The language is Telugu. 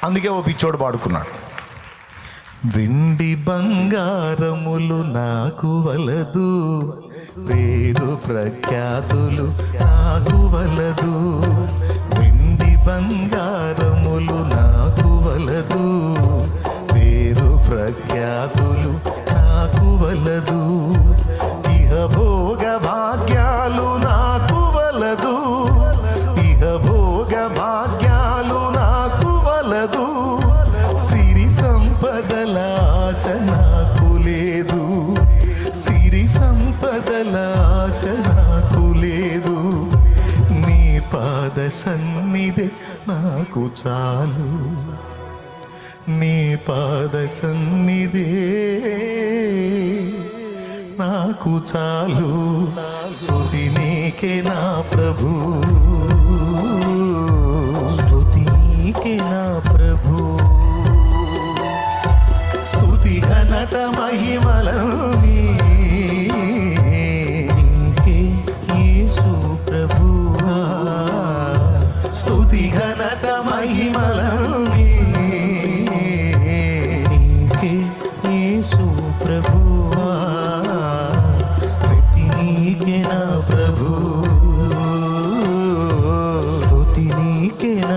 అందుకే ఓ పిచ్చోడు పాడుకున్నాడు, వెండి బంగారములు నాకు వలదు, పేరు ప్రఖ్యాతులు నాకు వలదు. వెండి బంగారములు నాకు వలదు, పేరు ప్రఖ్యాతులు నాకు వలదు. ఇహ భోగ భాగ్యాలు నాకు వలదు, ఇహ భోగ భాగ్యాలు నాకు వలదు. సిరి సంపదల ఆశ నాకు లేదు, సిరి సంపదల ఆశ నాకు లేదు. నీ పాద సన్నిధి నాకు చాలు, నీ పాద సన్నిధి నాకు చాలు. స్తుతి నీకే నా ప్రభు, స్తుతి నీకే నా ప్రభు. స్తుతి ఘనత మహిమలని నీకే యేసు ప్రభు. స్తుతి ఘనత మహిమలని